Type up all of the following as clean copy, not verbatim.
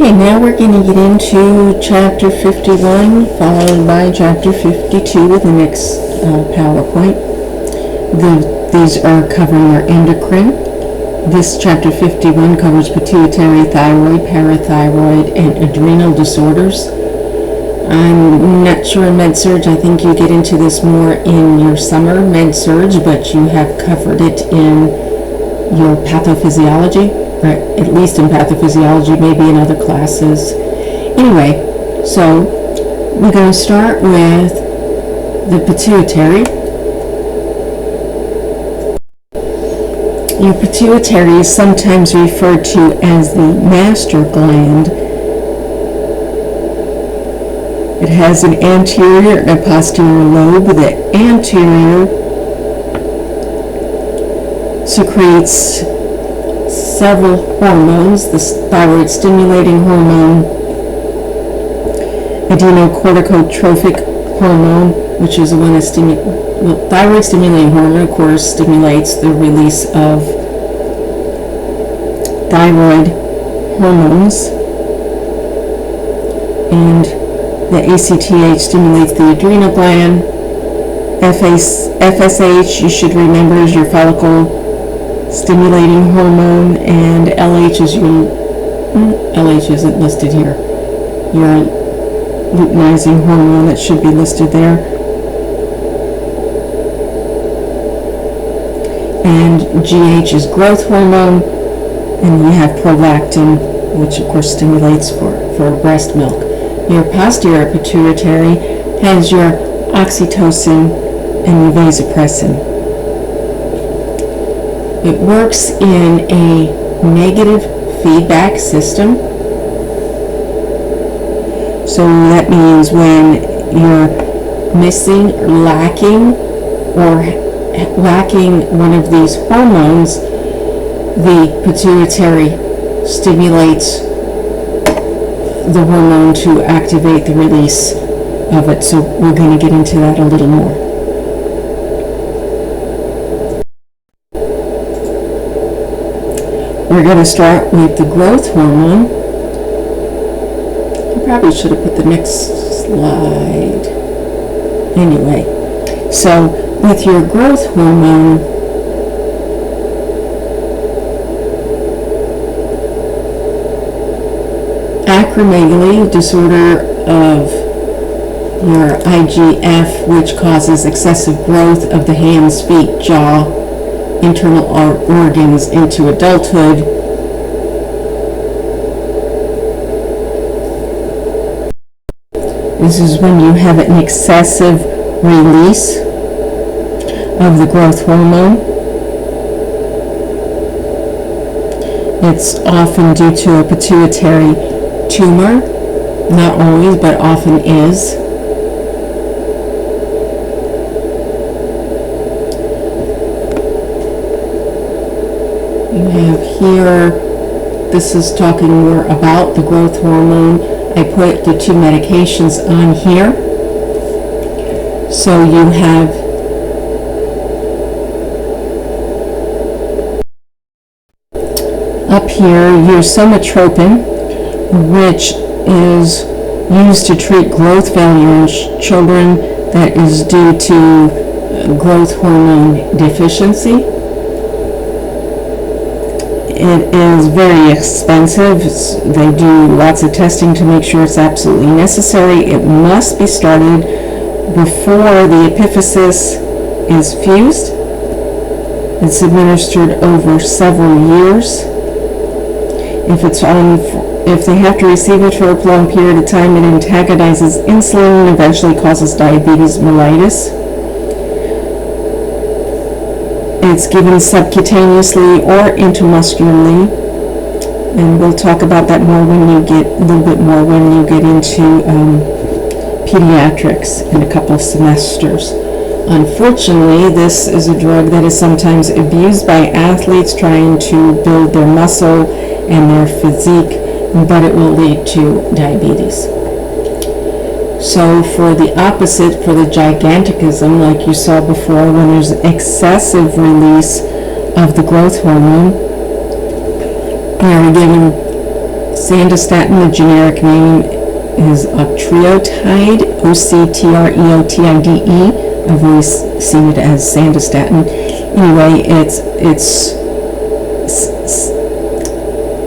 Okay, now we're going to get into Chapter 51, followed by Chapter 52 with the next PowerPoint. These are covering our endocrine. This Chapter 51 covers pituitary, thyroid, parathyroid, and adrenal disorders. I'm not sure in Med-Surg. I think you get into this more in your summer Med-Surg, but you have covered it in your pathophysiology, or at least in pathophysiology, maybe in other classes. Anyway, so we're going to start with the pituitary. Your pituitary is sometimes referred to as the master gland. It has an anterior and a posterior lobe. The anterior secretes several hormones: the thyroid stimulating hormone, adrenocorticotropic hormone, which is the one that thyroid stimulating hormone, of course, stimulates the release of thyroid hormones, and the ACTH stimulates the adrenal gland. FSH, you should remember, is your follicle stimulating hormone, and LH is your, LH isn't listed here, your luteinizing hormone that should be listed there. And GH is growth hormone, and you have prolactin, which of course stimulates for breast milk. Your posterior pituitary has your oxytocin and your vasopressin. It works in a negative feedback system. So that means when you're missing, lacking one of these hormones, the pituitary stimulates the hormone to activate the release of it. So we're going to get into that a little more. We're going to start with the growth hormone. I probably should have put the next slide. Anyway, so with your growth hormone, acromegaly, disorder of your IGF, which causes excessive growth of the hands, feet, jaw, internal organs into adulthood. This is when you have an excessive release of the growth hormone. It's often due to a pituitary tumor, not always, but often is. You have here, this is talking more about the growth hormone. I put the two medications on here. So you have up here your somatropin, which is used to treat growth failure in children that is due to growth hormone deficiency. It is very expensive. They do lots of testing to make sure it's absolutely necessary. It must be started before the epiphysis is fused. It's administered over several years. If they have to receive it for a prolonged period of time, it antagonizes insulin and eventually causes diabetes mellitus. It's given subcutaneously or intramuscularly, and we'll talk about that more when you get into pediatrics in a couple of semesters. Unfortunately, this is a drug that is sometimes abused by athletes trying to build their muscle and their physique, but it will lead to diabetes. So for the opposite, for the gigantism, like you saw before, when there's excessive release of the growth hormone, we are given Sandostatin, the generic name is octreotide, Octreotide. I've always seen it as Sandostatin. Anyway, it's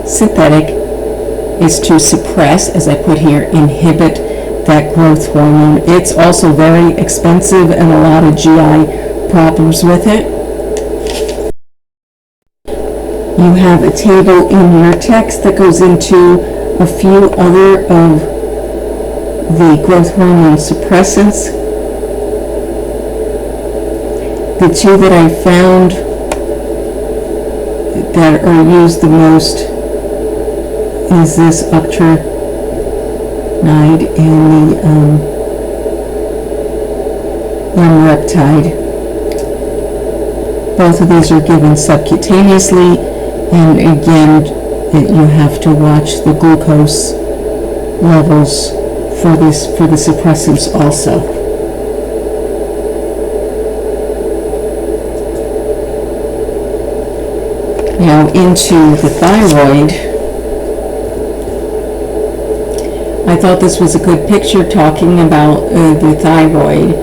synthetic, is to suppress, as I put here, inhibit that growth hormone. It's also very expensive and a lot of GI problems with it. You have a table in your text that goes into a few other of the growth hormone suppressants. The two that I found that are used the most is this octreotide and the lemreptide. Both of these are given subcutaneously, and again, you have to watch the glucose levels for the suppressants also. Now into the thyroid. I thought this was a good picture talking about the thyroid.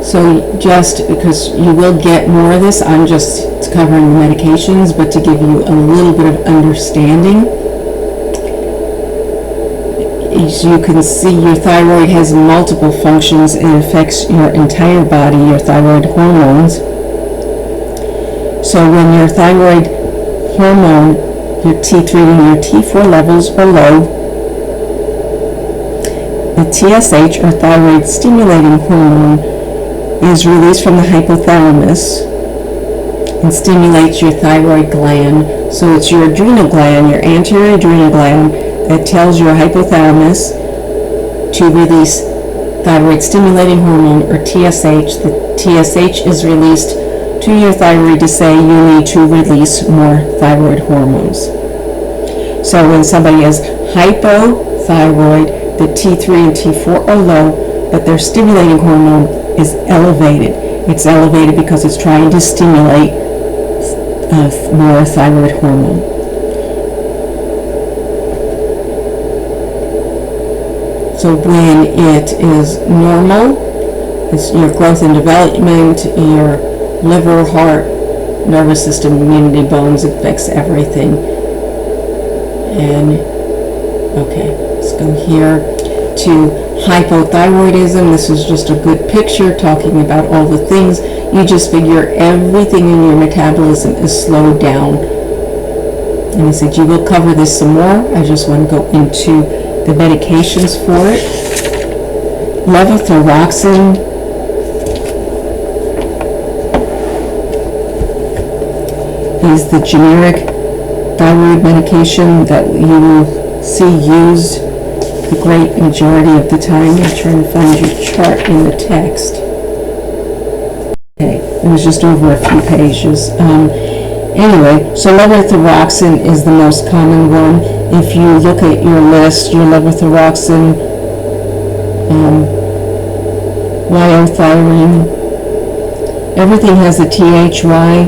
So just because you will get more of this, I'm just covering the medications, but to give you a little bit of understanding. As you can see, your thyroid has multiple functions and affects your entire body, your thyroid hormones. So when your thyroid hormone, your T3 and your T4 levels are low, the TSH, or thyroid stimulating hormone, is released from the hypothalamus and stimulates your thyroid gland. So it's your adrenal gland, your anterior adrenal gland, that tells your hypothalamus to release thyroid stimulating hormone, or TSH. The TSH is released to your thyroid to say you need to release more thyroid hormones. So when somebody is hypothyroid, the T3 and T4 are low, but their stimulating hormone is elevated. It's elevated because it's trying to stimulate more thyroid hormone. So when it is normal, it's your growth and development, your liver, heart, nervous system, immunity, bones, it affects everything. And okay, let's go here to hypothyroidism. This is just a good picture talking about all the things. You just figure everything in your metabolism is slowed down. And I said you will cover this some more. I just want to go into the medications for it. Levothyroxine is the generic thyroid medication that you will see used the great majority of the time. I'm trying to find your chart in the text. Okay, it was just over a few pages. Anyway, so levothyroxine is the most common one. If you look at your list, your levothyroxine, liothyronine, everything has a THY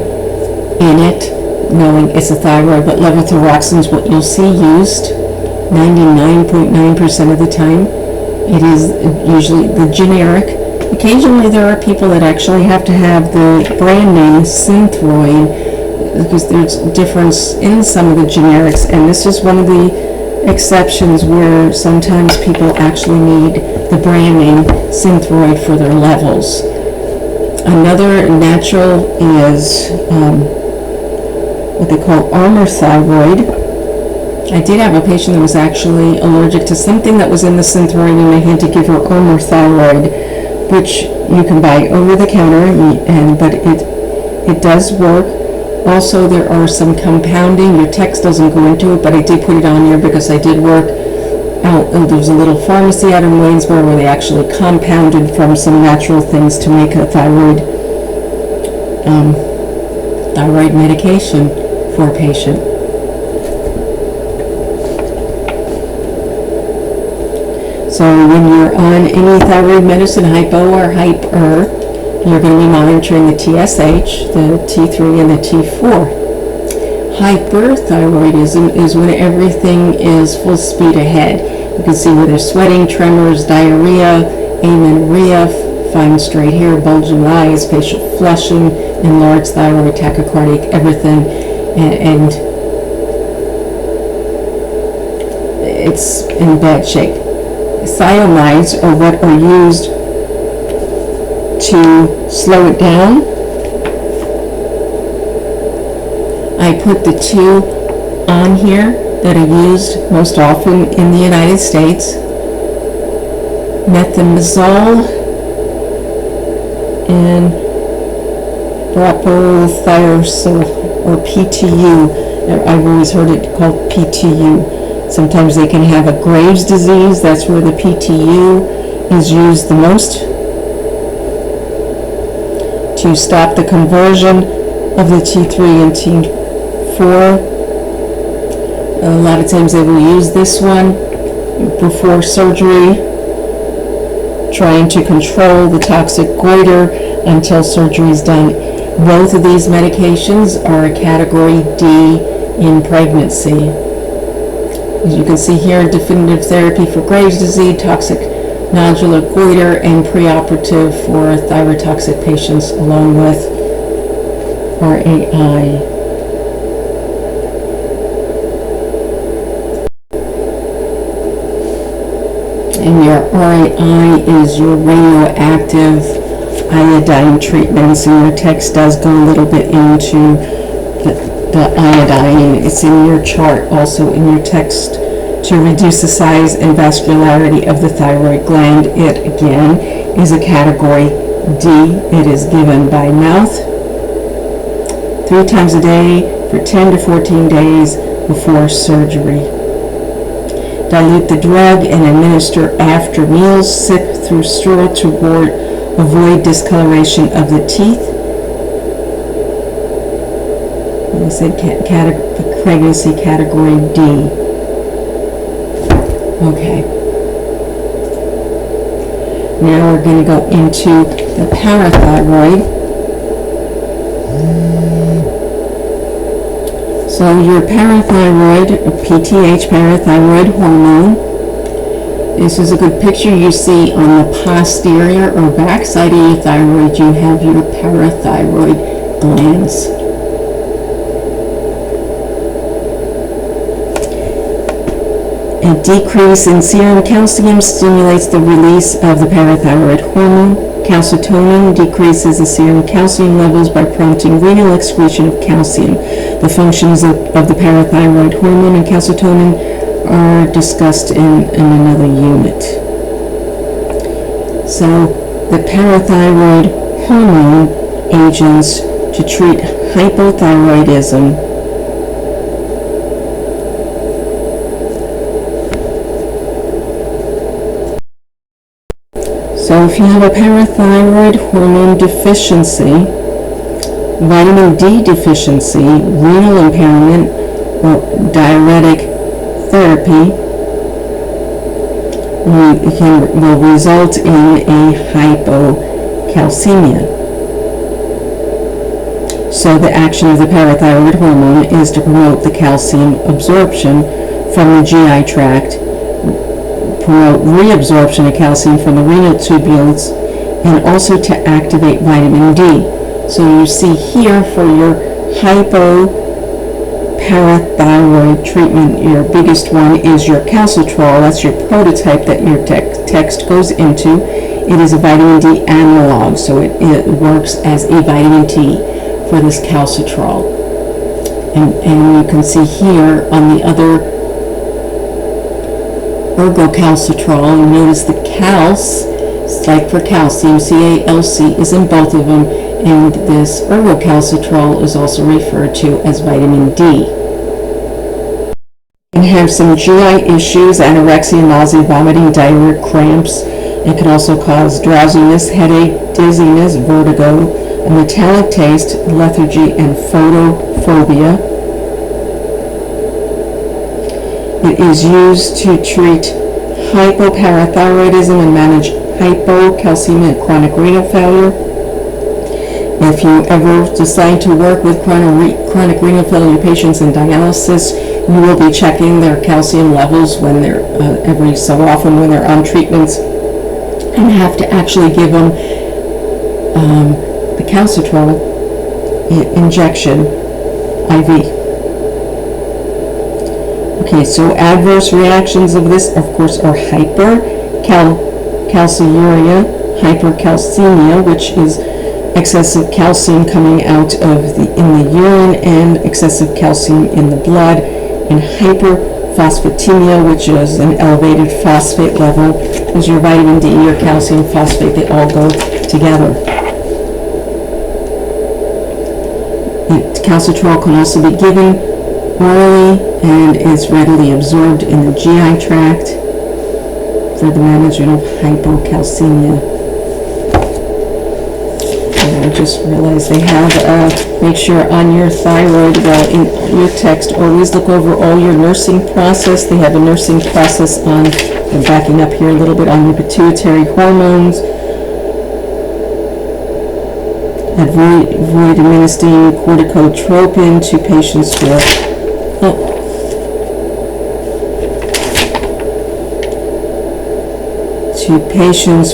in it, knowing it's a thyroid, but levothyroxine is what you'll see used 99.9% of the time. It is usually the generic. Occasionally there are people that actually have to have the brand name Synthroid, because there's a difference in some of the generics, and this is one of the exceptions where sometimes people actually need the brand name Synthroid for their levels. Another natural is what they call armor thyroid. I did have a patient that was actually allergic to something that was in the Synthroid, and I had to give her armor thyroid, which you can buy over the counter, but it does work. Also, there are some compounding. Your text doesn't go into it, but I did put it on here because I did work out. There was a little pharmacy out in Waynesboro where they actually compounded from some natural things to make a thyroid medication for a patient. So when you're on any thyroid medicine, hypo or hyper, you're going to be monitoring the TSH, the T3, and the T4. Hyperthyroidism is when everything is full speed ahead. You can see where there's sweating, tremors, diarrhea, amenorrhea, fine straight hair, bulging eyes, facial flushing, enlarged thyroid, tachycardic, everything, and it's in bad shape. Thiamides are what are used to slow it down. I put the two on here that are used most often in the United States. Methimazole and propylthiouracil, or PTU. I've always heard it called PTU. Sometimes they can have a Graves' disease. That's where the PTU is used the most to stop the conversion of the T3 and T4. A lot of times they will use this one before surgery, trying to control the toxic goiter until surgery is done. Both of these medications are a category D in pregnancy. As you can see here, definitive therapy for Graves' disease, toxic nodular goiter, and preoperative for thyrotoxic patients, along with RAI. And your RAI is your radioactive iodine treatments, and your text does go a little bit into the iodine. It's in your chart, also in your text, to reduce the size and vascularity of the thyroid gland. It, again, is a category D. It is given by mouth 3 times a day for 10 to 14 days before surgery. Dilute the drug and administer after meals. Sip through straw to avoid discoloration of the teeth. I said pregnancy category D. Okay. Now we're going to go into the parathyroid. So your parathyroid, PTH, parathyroid hormone. This is a good picture. You see on the posterior or back side of your thyroid, you have your parathyroid glands. A decrease in serum calcium stimulates the release of the parathyroid hormone. Calcitonin decreases the serum calcium levels by prompting renal excretion of calcium. The functions of the parathyroid hormone and calcitonin are discussed in another unit. So the parathyroid hormone agents to treat hypothyroidism So if you have a parathyroid hormone deficiency, vitamin D deficiency, renal impairment, or diuretic therapy, will result in a hypocalcemia. So the action of the parathyroid hormone is to promote the calcium absorption from the GI tract, promote reabsorption of calcium from the renal tubules, and also to activate vitamin D. So you see here for your hypoparathyroid treatment, your biggest one is your calcitrol. That's your prototype that your text goes into. It is a vitamin D analog, so it works as a vitamin T for this calcitrol. And you can see here on the other ergocalcitrol, you notice the calc, it's like for calcium, CALC is in both of them, and this ergocalcitrol is also referred to as vitamin D. You can have some GI issues, anorexia, nausea, vomiting, diarrhea, cramps. It can also cause drowsiness, headache, dizziness, vertigo, a metallic taste, lethargy, and photophobia. It is used to treat hypoparathyroidism and manage hypocalcemia and chronic renal failure. If you ever decide to work with chronic renal failure patients in dialysis, you will be checking their calcium levels when they're every so often when they're on treatments, and have to actually give them the calcitrol injection IV. Okay, so adverse reactions of this, of course, are hypercalciuria, hypercalcemia, which is excessive calcium coming out of in the urine and excessive calcium in the blood, and hyperphosphatemia, which is an elevated phosphate level. As your vitamin D, your calcium, phosphate, they all go together. Calcitrol can also be given orally and is readily absorbed in the GI tract for the management of hypocalcemia. I just realized they have, make sure on your thyroid, well, in your text, always look over all your nursing process. They have a nursing process on, I'm backing up here a little bit, on your pituitary hormones. Avoid administering corticotropin to patients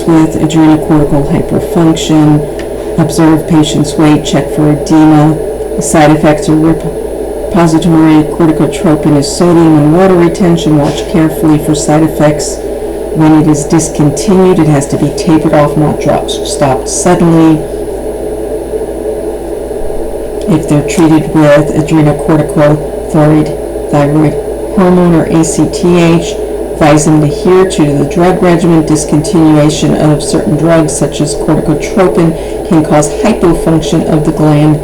with, adrenocortical hyperfunction. Observe patient's weight, check for edema. The side effects are repository corticotropin is sodium and water retention. Watch carefully for side effects. When it is discontinued, it has to be tapered off, not stopped suddenly. If they're treated with adrenocorticosteroid thyroid hormone or ACTH, advise them to adhere to the drug regimen. Discontinuation of certain drugs such as corticotropin can cause hypofunction of the gland,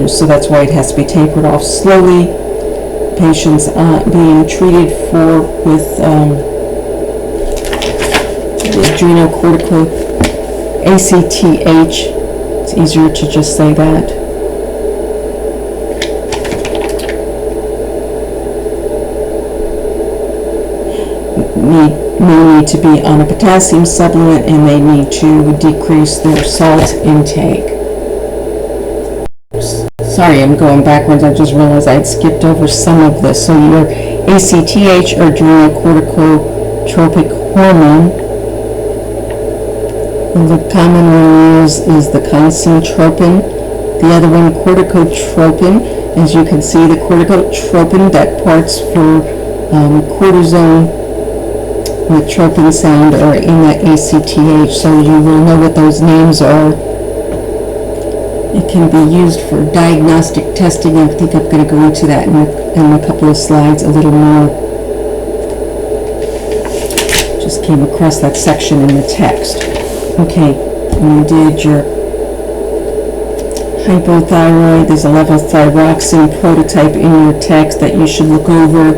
so that's why it has to be tapered off slowly. Patients being treated with adrenocortico ACTH, it's easier to just say that. May need to be on a potassium supplement, and they need to decrease their salt intake. Sorry, I'm going backwards. I just realized I had skipped over some of this. So your ACTH, or adrenocorticotropic hormone, and the common one is the consintropin. The other one, corticotropin. As you can see, the corticotropin, that parts for cortisone with tropin sound are in the ACTH, so you will know what those names are. It can be used for diagnostic testing. I think I'm going to go into that in a couple of slides a little more. Just came across that section in the text. Okay, when you did your hypothyroid, there's a levothyroxine prototype in your text that you should look over.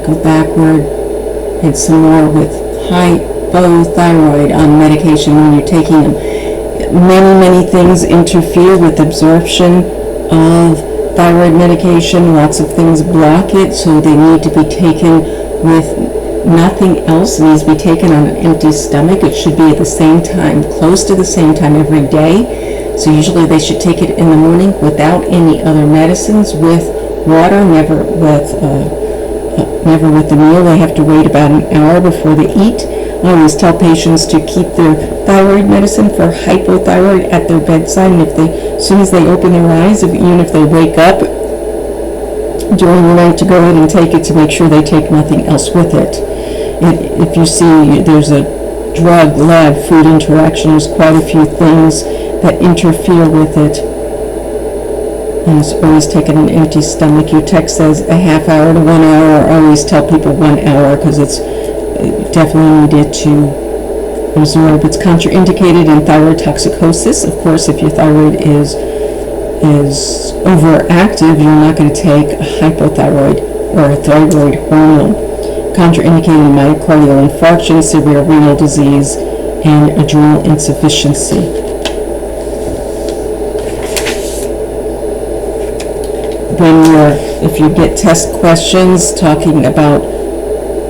Go backward. And some more with hypothyroid on medication when you're taking them. Many things interfere with absorption of thyroid medication. Lots of things block it, so they need to be taken with nothing else. It needs to be taken on an empty stomach. It should be at the same time, close to the same time every day. So usually they should take it in the morning without any other medicines, with water, never with the meal. They have to wait about an hour before they eat. I always tell patients to keep their thyroid medicine for hypothyroid at their bedside, and as soon as they open their eyes, even if they wake up during the night, to go ahead and take it, to make sure they take nothing else with it. If you see there's a drug, lab, food interaction, there's quite a few things that interfere with it. And it's always taken an empty stomach. Your text says a half hour to 1 hour. I always tell people 1 hour because it's definitely needed to absorb. It's contraindicated in thyroid toxicosis. Of course, if your thyroid is overactive, you're not going to take a hypothyroid or a thyroid hormone. Contraindicated in myocardial infarction, severe renal disease, and adrenal insufficiency. If you get test questions talking about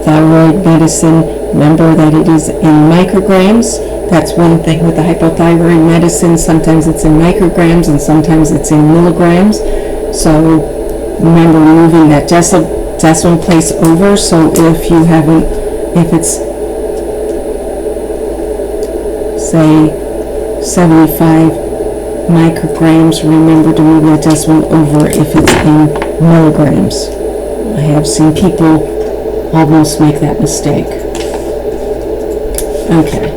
thyroid medicine, remember that it is in micrograms. That's one thing with the hypothyroid medicine. Sometimes it's in micrograms and sometimes it's in milligrams. So remember moving that decimal place over. So if you haven't, if it's say 75 micrograms, remember to move that decimal over if it's in milligrams. I have seen people almost make that mistake. Okay,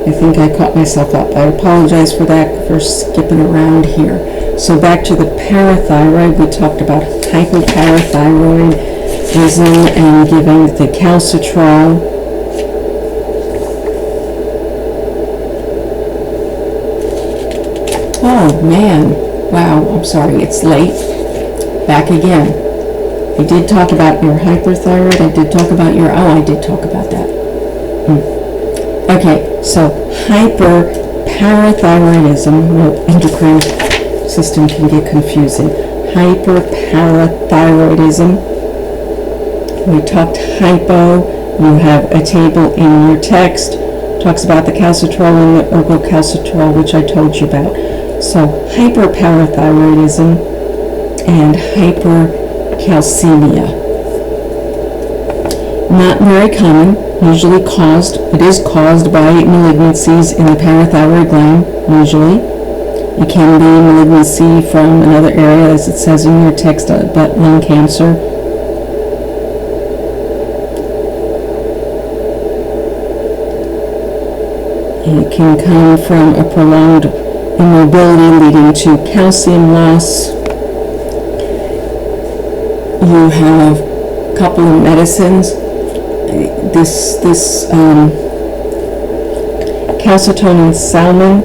I think I caught myself up. I apologize for that, for skipping around here. So back to the parathyroid, we talked about hypoparathyroidism and giving the calcitrol. Oh man, wow, I'm sorry, it's late. Back again. I did talk about your hyperthyroid, I did talk about your, I did talk about that. Okay, so hyperparathyroidism, well, endocrine system can get confusing. Hyperparathyroidism, we talked hypo, you have a table in your text, talks about the calcitrol and the ergocalcitrol, which I told you about. So hyperparathyroidism and hypercalcemia. Not very common, usually it is caused by malignancies in the parathyroid gland, usually. It can be malignancy from another area, as it says in your text, but lung cancer. It can come from a prolonged immobility leading to calcium loss. You have a couple of medicines. This calcitonin salmon,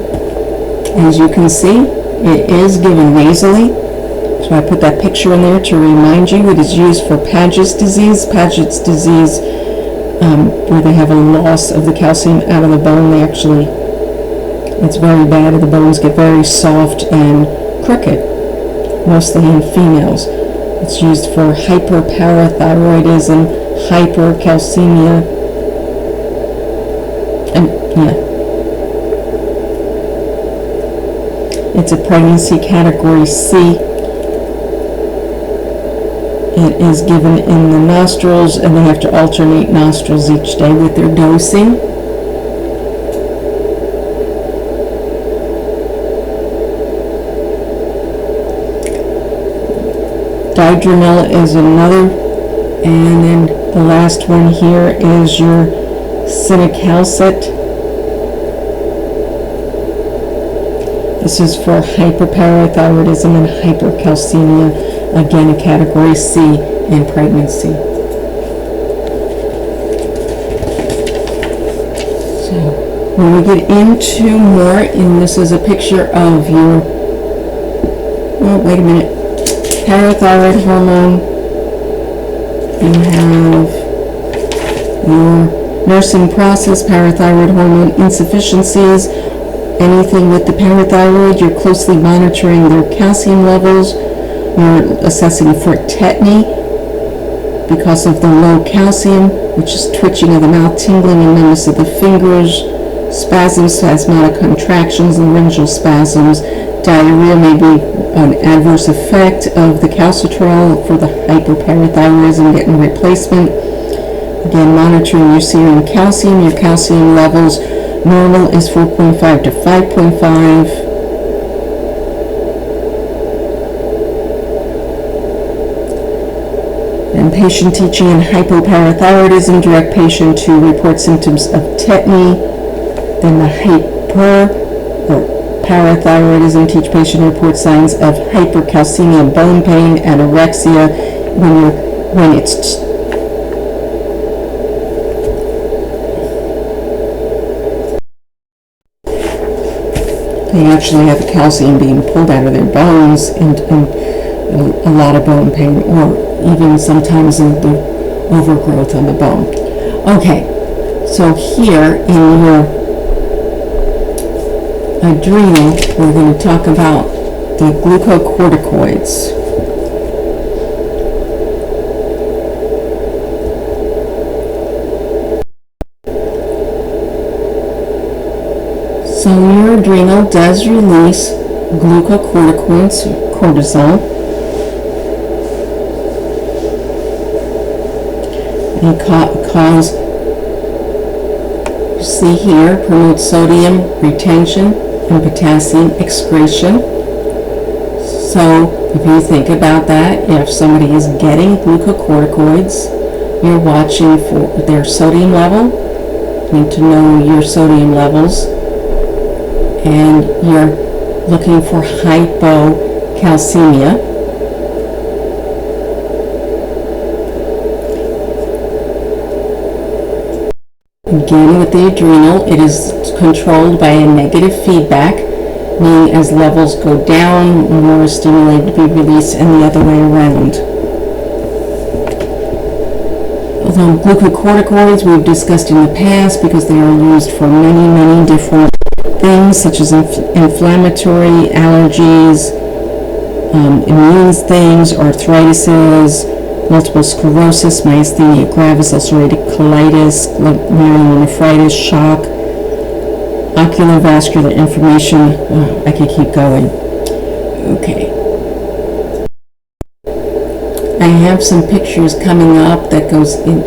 as you can see, it is given nasally. So I put that picture in there to remind you. It is used for Paget's disease. Paget's disease, where they have a loss of the calcium out of the bone. It's very bad. The bones get very soft and crooked, mostly in females. It's used for hyperparathyroidism, hypercalcemia, and it's a pregnancy category C. It is given in the nostrils, and they have to alternate nostrils each day with their dosing. Didronel is another, and then the last one here is your cinacalcet. This is for hyperparathyroidism and hypercalcemia, again a category C in pregnancy. So when we get into more, and this is a picture of your, oh wait a minute, parathyroid hormone. You have your nursing process, parathyroid hormone insufficiencies. Anything with the parathyroid, you're closely monitoring their calcium levels. You're assessing for tetany because of the low calcium, which is twitching of the mouth, tingling and numbness of the fingers, spasms, spasmodic contractions, laryngeal spasms. Diarrhea may be an adverse effect of the calcitrol for the hyperparathyroidism, getting replacement. Again, monitoring your serum calcium. Your calcium levels, normal is 4.5 to 5.5. And patient teaching in hypoparathyroidism, direct patient to report symptoms of tetany. Then the hyperparathyroidism, teach patient to report signs of hypercalcemia, bone pain, anorexia. When it's they actually have the calcium being pulled out of their bones, and a lot of bone pain, or even sometimes in the overgrowth on the bone. Okay, so here in your adrenal, we're going to talk about the glucocorticoids. So your adrenal does release glucocorticoids, cortisol. And cause, you see here, promotes sodium retention and potassium excretion. So if you think about that, if somebody is getting glucocorticoids, you're watching for their sodium level. You need to know your sodium levels, and you're looking for hypocalcemia. Again, with the adrenal, it is controlled by a negative feedback, meaning as levels go down, more is stimulated to be released, and the other way around. Although glucocorticoids we've discussed in the past because they are used for many, many different things, such as inflammatory, allergies, immune things, arthritises, multiple sclerosis, myasthenia gravis, ulcerative colitis, glomerulonephritis, shock, ocular vascular inflammation. I could keep going. Okay. I have some pictures coming up that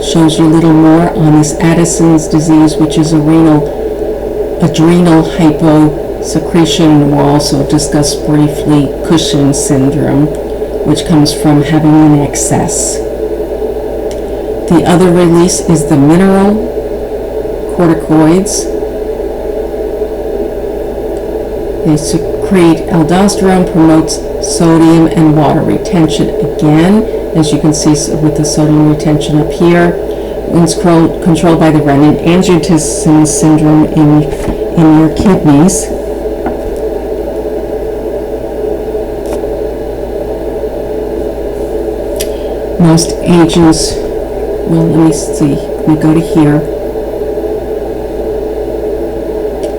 shows you a little more on this Addison's disease, which is adrenal hyposecretion. We'll also discuss briefly Cushing's syndrome, which comes from having an excess. The other release is the mineral corticoids. They secrete aldosterone, promotes sodium and water retention. Again, as you can see with the sodium retention up here, it's controlled by the renin-angiotensin syndrome in your kidneys. Most agents, well, let me see, let me go to here.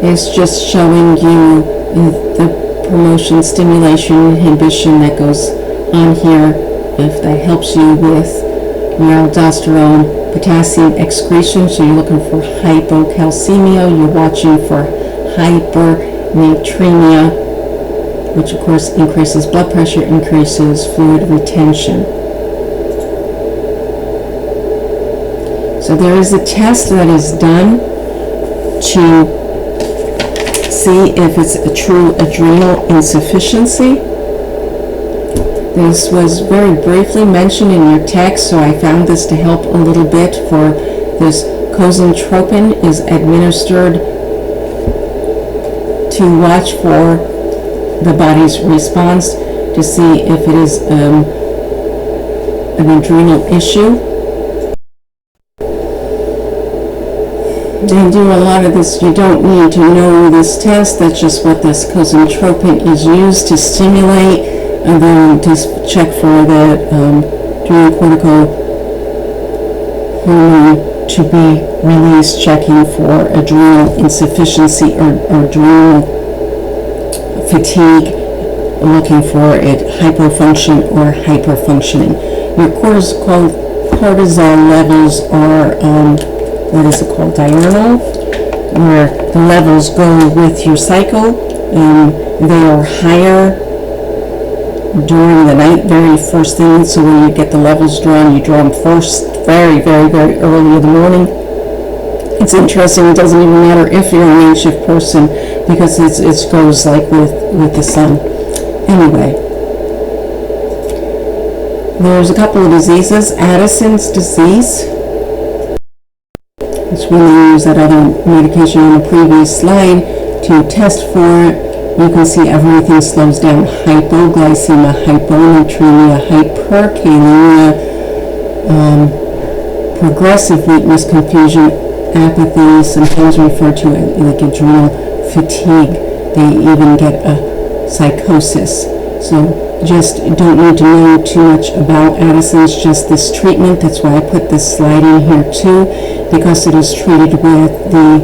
It's just showing you the promotion, stimulation, inhibition that goes on here. If that helps you with your aldosterone, potassium excretion, so you're looking for hypocalcemia, you're watching for hypernatremia, which of course increases blood pressure, increases fluid retention. So there is a test that is done to see if it's a true adrenal insufficiency. This was very briefly mentioned in your text, so I found this to help a little bit. For this, cozentropin is administered to watch for the body's response to see if it is an adrenal issue. They do a lot of this. You don't need to know this test. That's just what this cozentropin is used to stimulate, and then to check for the adrenocortical hormone to be released, checking for adrenal insufficiency or adrenal fatigue, looking for it hypofunction or hyperfunctioning. Your cortisol levels are what is it called, diurnal, where the levels go with your cycle, and they are higher during the night, very first thing. So when you get the levels drawn, you draw them first, very, very, very early in the morning. It's interesting, it doesn't even matter if you're a night shift person, because it goes like with the sun. Anyway, there's a couple of diseases. Addison's disease, it's when they use that other medication on the previous slide to test for it. You can see everything slows down. Hypoglycemia, hyponatremia, hyperkalemia, progressive weakness, confusion, apathy, sometimes referred to as like adrenal fatigue. They even get a psychosis. So just don't need to know too much about Addison's, just this treatment. That's why I put this slide in here too, because it is treated with the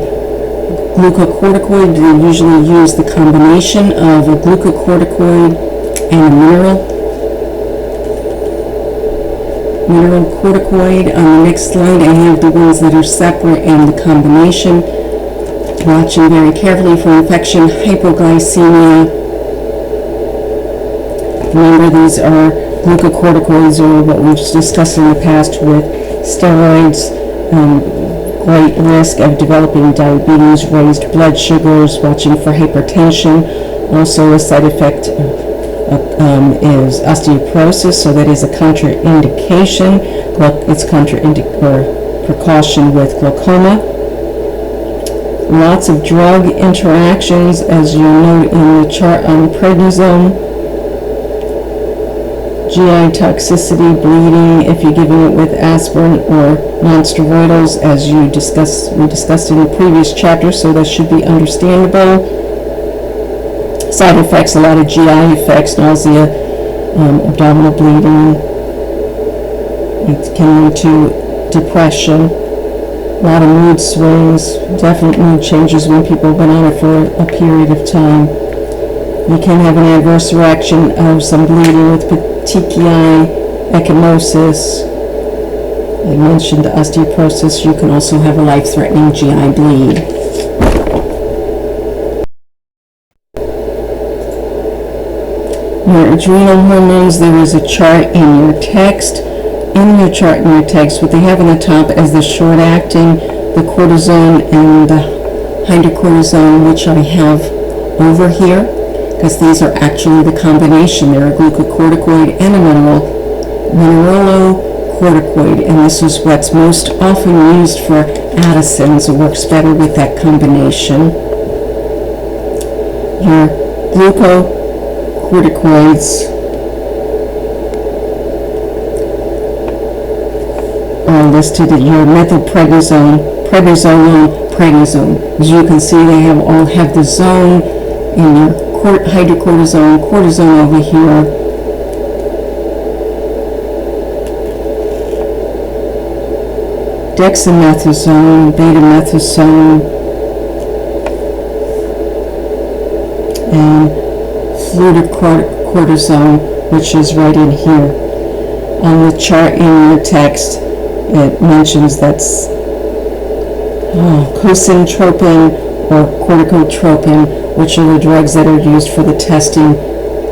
glucocorticoid. They usually use the combination of a glucocorticoid and a mineral corticoid. On the next slide, I have the ones that are separate and the combination. Watching very carefully for infection, hypoglycemia. Remember, these are glucocorticoids, or what we've discussed in the past with steroids. Great risk of developing diabetes, raised blood sugars, watching for hypertension. Also, a side effect is osteoporosis, so that is a contraindication. It's precaution with glaucoma. Lots of drug interactions, as you note in the chart on prednisone. GI toxicity, bleeding, if you're giving it with aspirin or nonsteroidals, as we discussed in the previous chapter, so that should be understandable. Side effects, a lot of GI effects, nausea, abdominal bleeding. It can lead to depression, a lot of mood swings, definite mood changes when people have been on it for a period of time. You can have an adverse reaction of some bleeding with petechiae, ecchymosis. I mentioned osteoporosis. You can also have a life-threatening GI bleed. Your adrenal hormones, there is a chart in your text. In your chart in your text, what they have on the top is the short-acting, the cortisone, and the hydrocortisone, which I have over here, because these are actually the combination. They're a glucocorticoid and a mineralocorticoid, and this is what's most often used for Addison's. It works better with that combination. Your glucocorticoids are listed at your methylprednisone, prednisone. As you can see, they all have the zone in your hydrocortisone, cortisone over here. Dexamethasone, betamethasone, and fluorocortisone, which is right in here. On the chart in your text, it mentions that's cosintropin or corticotropin, which are the drugs that are used for the testing,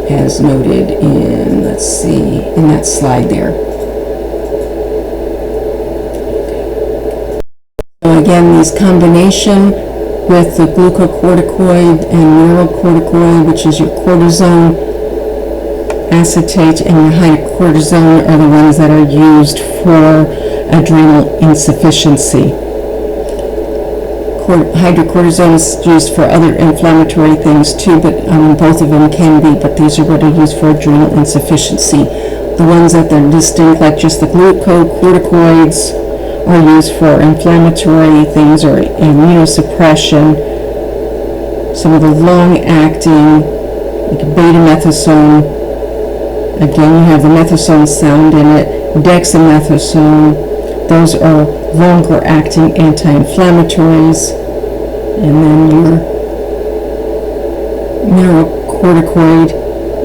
as noted in, in that slide there. So again, these combination with the glucocorticoid and mineralocorticoid, which is your cortisone, acetate, and your hydrocortisone are the ones that are used for adrenal insufficiency. Hydrocortisone is used for other inflammatory things too, but both of them can be, but these are what are used for adrenal insufficiency. The ones that are distinct, like just the glucocorticoids, are used for inflammatory things or immunosuppression. Some of the long-acting, like betamethasone, again, you have the methasone sound in it. Dexamethasone, those are longer-acting anti-inflammatories. And then your mineralocorticoid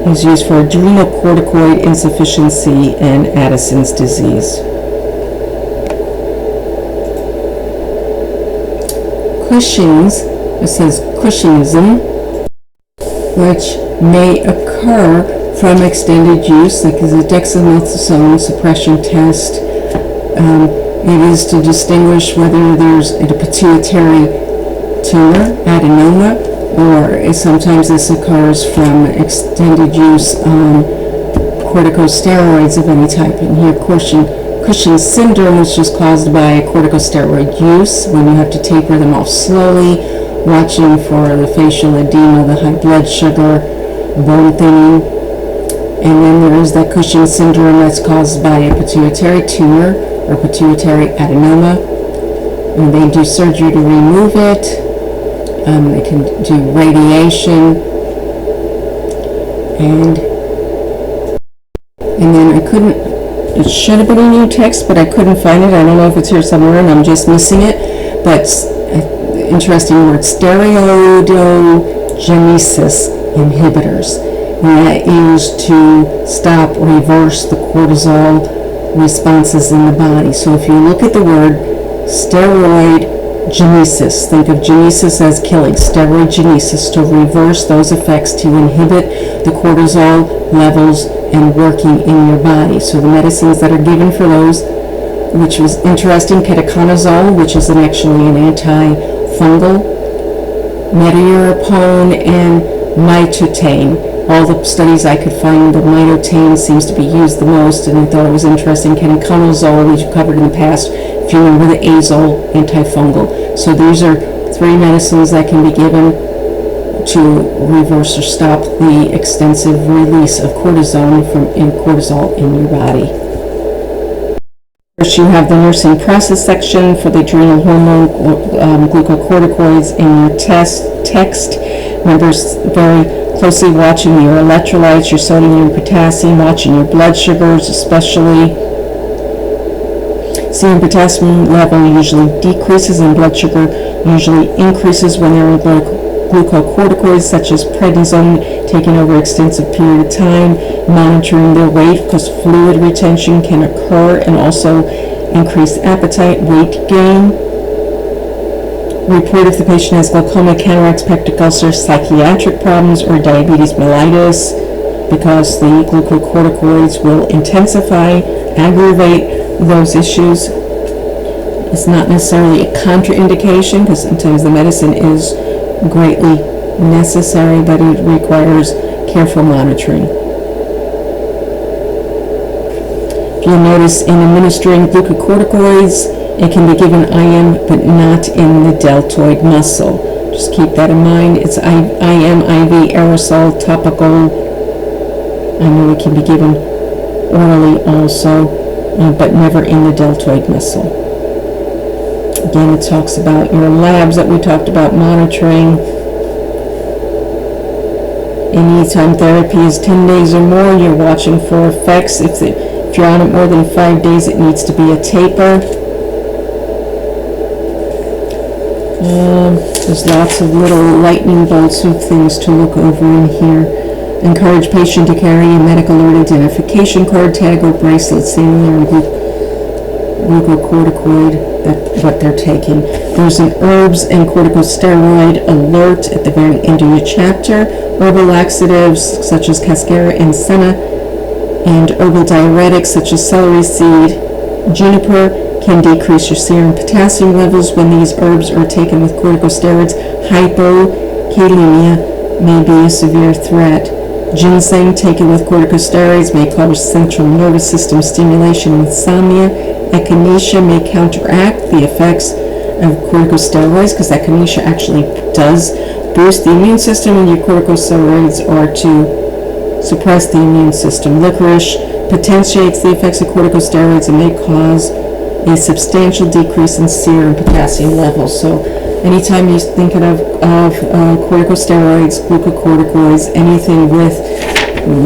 is used for adrenal corticoid insufficiency and Addison's disease. Cushing's, it says Cushingism, which may occur from extended use, like the dexamethasone suppression test. It is to distinguish whether there's a pituitary tumor, adenoma, or sometimes this occurs from extended use on corticosteroids of any type. And here, Cushing's syndrome, which is caused by corticosteroid use, when you have to taper them off slowly, watching for the facial edema, the high blood sugar, bone thinning. And then there is that Cushing's syndrome that's caused by a pituitary tumor or pituitary adenoma. And they do surgery to remove it. They can do radiation. And then it should have been in your text, but I couldn't find it. I don't know if it's here somewhere and I'm just missing it. But interesting word, steroidogenesis inhibitors. And that is to stop or reverse the cortisol responses in the body. So if you look at the word steroid Genesis. Think of genesis as killing. Steroid genesis, to reverse those effects, to inhibit the cortisol levels and working in your body. So the medicines that are given for those, which was interesting, ketoconazole, which is actually an antifungal, metauropone, and mitotane. All the studies I could find, the mitotane seems to be used the most, and I thought it was interesting. Ketoconazole, which we covered in the past, if you remember, the azole, antifungal. So these are 3 medicines that can be given to reverse or stop the extensive release of cortisol in your body. First, you have the nursing process section for the adrenal hormone, glucocorticoids in your text. Remember, very closely watching your electrolytes, your sodium and potassium, watching your blood sugars, especially. Serum potassium level usually decreases and blood sugar usually increases when there are glucocorticoids such as prednisone taken over an extensive period of time. Monitoring their weight, because fluid retention can occur, and also increased appetite, weight gain. Report if the patient has glaucoma, cataracts, peptic ulcers, psychiatric problems, or diabetes mellitus, because the glucocorticoids will intensify, aggravate those issues. It's not necessarily a contraindication, because sometimes the medicine is greatly necessary, but it requires careful monitoring. If you notice, in administering glucocorticoids, it can be given IM, but not in the deltoid muscle. Just keep that in mind. It's IM, IV, aerosol, topical. I know it can be given orally also, but never in the deltoid muscle. Again, it talks about your labs that we talked about monitoring. Anytime therapy is 10 days or more, you're watching for effects. If you're on it more than 5 days, it needs to be a taper. There's lots of little lightning bolts of things to look over in here. Encourage patient to carry a medical alert identification card, tag, or bracelet saying they're on glucocorticoid, what they're taking. There's an herbs and corticosteroid alert at the very end of your chapter. Herbal laxatives such as cascara and senna, and herbal diuretics such as celery seed, juniper, can decrease your serum potassium levels when these herbs are taken with corticosteroids. Hypokalemia may be a severe threat. Ginseng taken with corticosteroids may cause central nervous system stimulation and insomnia. Echinacea may counteract the effects of corticosteroids, because echinacea actually does boost the immune system, and your corticosteroids are to suppress the immune system. Licorice potentiates the effects of corticosteroids and may cause a substantial decrease in serum potassium levels. So anytime you're thinking of corticosteroids, glucocorticoids, anything with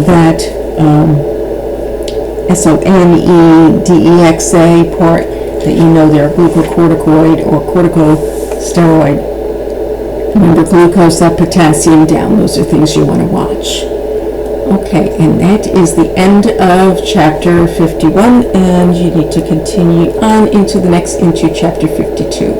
that SONEDEXA part, that you know they're glucocorticoid or corticosteroid. Remember, glucose up, potassium down. Those are things you want to watch. Okay, and that is the end of chapter 51, and you need to continue on into chapter 52.